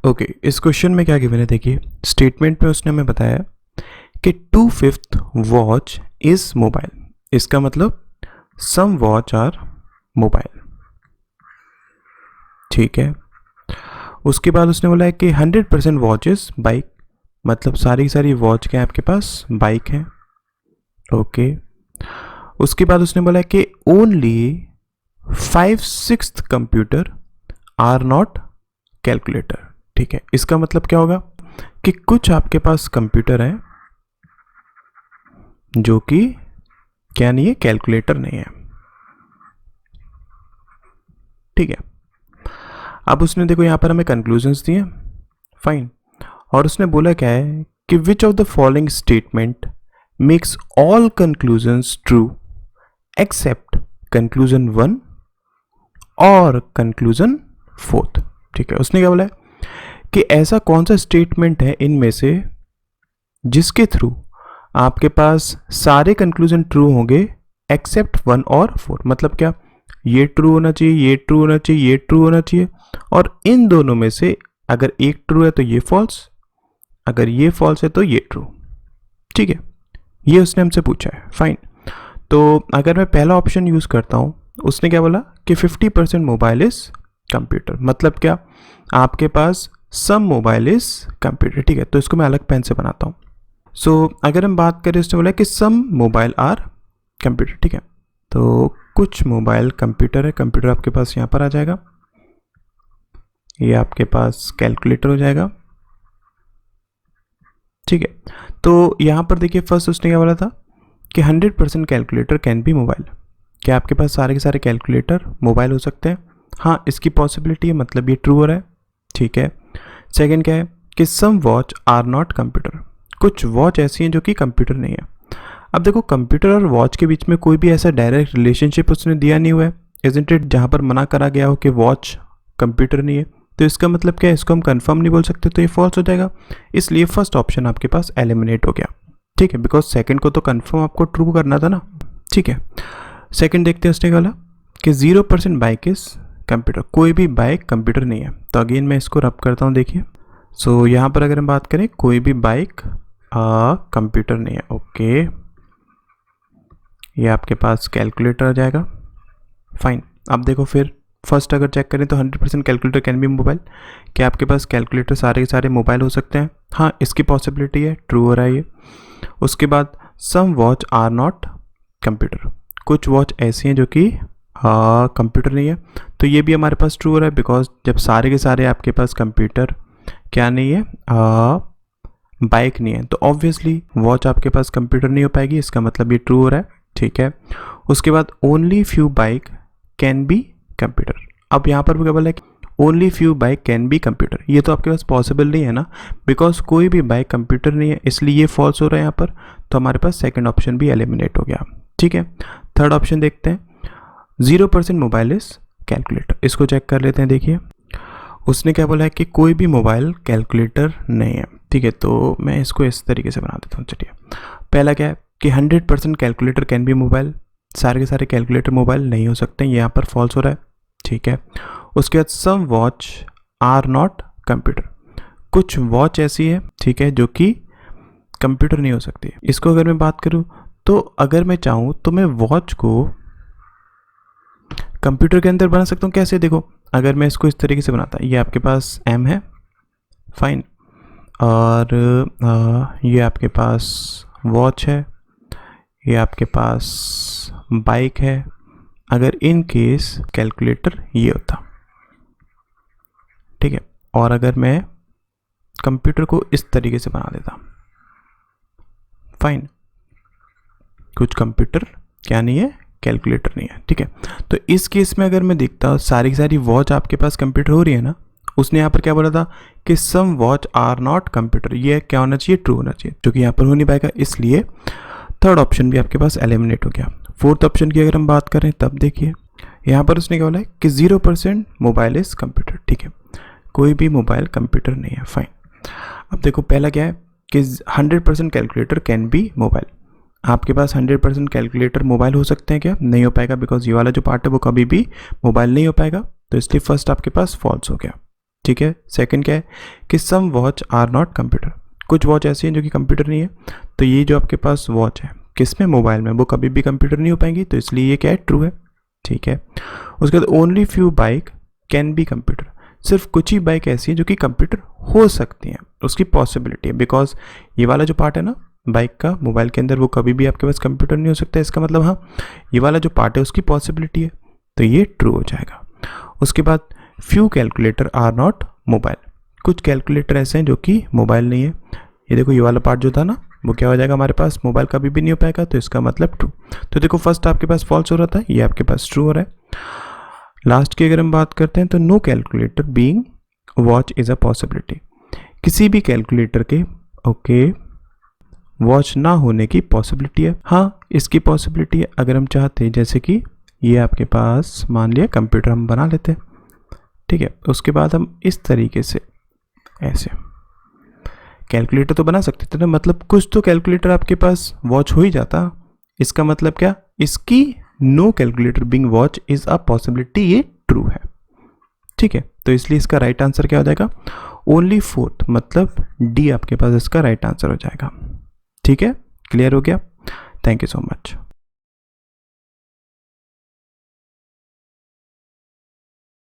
Okay, इस question में क्या गिवन है देखिए, स्टेटमेंट में उसने हमें बताया कि 2/5 वॉच इज मोबाइल। इसका मतलब सम वॉच आर मोबाइल, ठीक है। उसके बाद उसने बोला है कि 100% वॉच इज बाइक, मतलब सारी वॉच क्या है आपके पास, बाइक है। ओके, उसके बाद उसने बोला है कि only 5/6 computer are not calculator, ठीक है। इसका मतलब क्या होगा कि कुछ आपके पास कंप्यूटर हैं जो कि क्या नहीं है, कैलकुलेटर नहीं है, ठीक है। अब उसने देखो यहाँ पर हमें कंक्लूजन्स दिए, फाइन। और उसने बोला क्या है कि which of the following statement makes all conclusions true except conclusion 1 और कंक्लूजन 4, ठीक है। उसने क्या बोला है कि ऐसा कौन सा स्टेटमेंट है इनमें से जिसके थ्रू आपके पास सारे कंक्लूजन ट्रू होंगे एक्सेप्ट 1 और 4। मतलब क्या, ये ट्रू होना चाहिए, ये ट्रू होना चाहिए, ये ट्रू होना चाहिए, और इन दोनों में से अगर एक ट्रू है तो ये फॉल्स, अगर ये फॉल्स है तो ये ट्रू, ठीक है। ये उसने हमसे पूछा है, फाइन। तो अगर मैं पहला ऑप्शन यूज करता हूं, उसने क्या बोला कि 50% मोबाइल इज कंप्यूटर। मतलब क्या, आपके पास सम मोबाइल इज कंप्यूटर, ठीक है। तो इसको मैं अलग पेन से बनाता हूं। सो अगर हम बात करें, उसने बोला कि सम मोबाइल आर कंप्यूटर, ठीक है। तो कुछ मोबाइल कंप्यूटर है, कंप्यूटर आपके पास यहाँ पर आ जाएगा, ये आपके पास कैलकुलेटर हो जाएगा, ठीक है। तो यहाँ पर देखिए फर्स्ट उसने क्या बोला था कि 100% कैलकुलेटर कैन बी मोबाइल। क्या आपके पास सारे के सारे कैलकुलेटर मोबाइल हो सकते हैं? हाँ, इसकी पॉसिबिलिटी है, मतलब ये ट्रू हो रहा है, ठीक है। सेकंड क्या है कि सम वॉच आर नॉट कंप्यूटर, कुछ वॉच ऐसी हैं जो कि कंप्यूटर नहीं है। अब देखो, कंप्यूटर और वॉच के बीच में कोई भी ऐसा डायरेक्ट रिलेशनशिप उसने दिया नहीं हुआ है, इजंट इट, जहाँ पर मना करा गया हो कि वॉच कंप्यूटर नहीं है। तो इसका मतलब क्या है, इसको हम कंफर्म नहीं बोल सकते, तो ये फॉल्स हो जाएगा। इसलिए फर्स्ट ऑप्शन आपके पास एलिमिनेट हो गया, ठीक है, बिकॉज सेकंड को तो कंफर्म आपको ट्रू करना था ना, ठीक है। सेकंड देखते हैं उसने क्या बोला कि 0% बाइक इज कंप्यूटर, कोई भी बाइक कंप्यूटर नहीं है। तो अगेन मैं इसको रब करता हूँ, देखिए। सो यहाँ पर अगर हम बात करें, कोई भी बाइक कंप्यूटर नहीं है, ओके। ये आपके पास कैलकुलेटर आ जाएगा, फाइन। अब देखो फिर फर्स्ट अगर चेक करें तो 100% कैलकुलेटर कैन बी मोबाइल। क्या आपके पास कैलकुलेटर सारे के सारे मोबाइल हो सकते हैं? हाँ, इसकी पॉसिबिलिटी है, ट्रू हो रहा है ये। उसके बाद सम वॉच आर नॉट कंप्यूटर, कुछ वॉच ऐसी हैं जो कि कंप्यूटर नहीं है। तो ये भी हमारे पास ट्रू हो रहा है, बिकॉज जब सारे के सारे आपके पास कंप्यूटर क्या नहीं है, बाइक नहीं है, तो ऑब्वियसली वॉच आपके पास कंप्यूटर नहीं हो पाएगी, इसका मतलब ये ट्रू हो रहा है, ठीक है। उसके बाद only few bike can be computer. अब यहाँ पर क्या बोला है कि only few bike can be computer, ये तो आपके पास पॉसिबल नहीं है ना, बिकॉज कोई भी बाइक कंप्यूटर नहीं है, इसलिए ये फॉल्स हो रहा है यहाँ पर। तो हमारे पास सेकंड ऑप्शन भी एलिमिनेट हो गया, ठीक है। थर्ड ऑप्शन देखते हैं, 0% मोबाइल इज कैलकुलेटर। इसको चेक कर लेते हैं, देखिए उसने क्या बोला है कि कोई भी मोबाइल कैलकुलेटर नहीं है, ठीक है। तो मैं इसको इस तरीके से बना देता हूँ, चलिए। पहला क्या है कि 100% कैलकुलेटर कैन बी मोबाइल, सारे के सारे कैलकुलेटर मोबाइल नहीं हो सकते, ये यहाँ पर फॉल्स हो रहा है, ठीक है। उसके बाद सम वॉच आर नॉट कंप्यूटर, कुछ वॉच ऐसी है, ठीक है, जो कि कंप्यूटर नहीं हो सकती। इसको अगर मैं बात करूँ तो अगर मैं चाहूँ तो मैं वॉच को कंप्यूटर के अंदर बना सकता हूँ। कैसे, देखो अगर मैं इसको इस तरीके से बनाता, ये आपके पास एम है, फाइन, और ये आपके पास वॉच है, ये आपके पास बाइक है। अगर इन केस कैलकुलेटर ये होता, ठीक है, और अगर मैं कंप्यूटर को इस तरीके से बना देता, फाइन, कुछ कंप्यूटर क्या नहीं है, कैलकुलेटर नहीं है, ठीक है। तो इस केस में अगर मैं देखता हूँ सारी की सारी वॉच आपके पास कंप्यूटर हो रही है ना, उसने यहाँ पर क्या बोला था कि सम वॉच आर नॉट कंप्यूटर, ये क्या होना चाहिए, ट्रू होना चाहिए, जो कि यहाँ पर हो नहीं पाएगा, इसलिए थर्ड ऑप्शन भी आपके पास एलिमिनेट हो गया। फोर्थ ऑप्शन की अगर हम बात करें, तब देखिए यहाँ पर उसने क्या बोला है कि 0% मोबाइल इज कंप्यूटर, ठीक है, कोई भी मोबाइल कंप्यूटर नहीं है, फाइन। अब देखो पहला क्या है कि 100% कैलकुलेटर कैन बी मोबाइल, आपके पास 100% कैलकुलेटर मोबाइल हो सकते हैं क्या? नहीं हो पाएगा, बिकॉज ये वाला जो पार्ट है वो कभी भी मोबाइल नहीं हो पाएगा, तो इसलिए फर्स्ट आपके पास फॉल्स हो गया, ठीक है। सेकंड क्या है कि सम वॉच आर नॉट कंप्यूटर, कुछ वॉच ऐसी हैं जो कि कंप्यूटर नहीं है। तो ये जो आपके पास वॉच है किस में, मोबाइल में, वो कभी भी कंप्यूटर नहीं हो पाएंगी, तो इसलिए ये क्या है, ट्रू है। ठीक है। उसके बाद only few bike can be computer, सिर्फ कुछ ही बाइक ऐसी है जो कि कंप्यूटर हो सकती हैं, उसकी पॉसिबिलिटी है। बिकॉज ये वाला जो पार्ट है ना बाइक का मोबाइल के अंदर, वो कभी भी आपके पास कंप्यूटर नहीं हो सकता, इसका मतलब हाँ ये वाला जो पार्ट है उसकी पॉसिबिलिटी है, तो ये ट्रू हो जाएगा। उसके बाद few calculator are not mobile, कुछ कैलकुलेटर ऐसे हैं जो कि मोबाइल नहीं है। ये देखो ये वाला पार्ट जो था ना वो क्या हो जाएगा हमारे पास, मोबाइल कभी भी नहीं हो पाएगा, तो इसका मतलब ट्रू। तो देखो फर्स्ट आपके पास फॉल्स हो रहा था, ये आपके पास ट्रू हो रहा है। लास्ट की अगर हम बात करते हैं तो no calculator being watch is a possibility, किसी भी कैलकुलेटर के वॉच ना होने की पॉसिबिलिटी है। हाँ इसकी पॉसिबिलिटी है अगर हम चाहते हैं, जैसे कि ये आपके पास मान लिया कंप्यूटर हम बना लेते हैं, ठीक है। उसके बाद हम इस तरीके से ऐसे कैलकुलेटर तो बना सकते थे ना, मतलब कुछ तो कैलकुलेटर आपके पास वॉच हो ही जाता। इसका मतलब क्या, इसकी no calculator being watch is a possibility, ये ट्रू है। ठीक है, तो इसलिए इसका राइट आंसर क्या हो जाएगा, ओनली फोर्थ, मतलब डी आपके पास इसका राइट आंसर हो जाएगा। ठीक है, क्लियर हो गया। Thank you so much.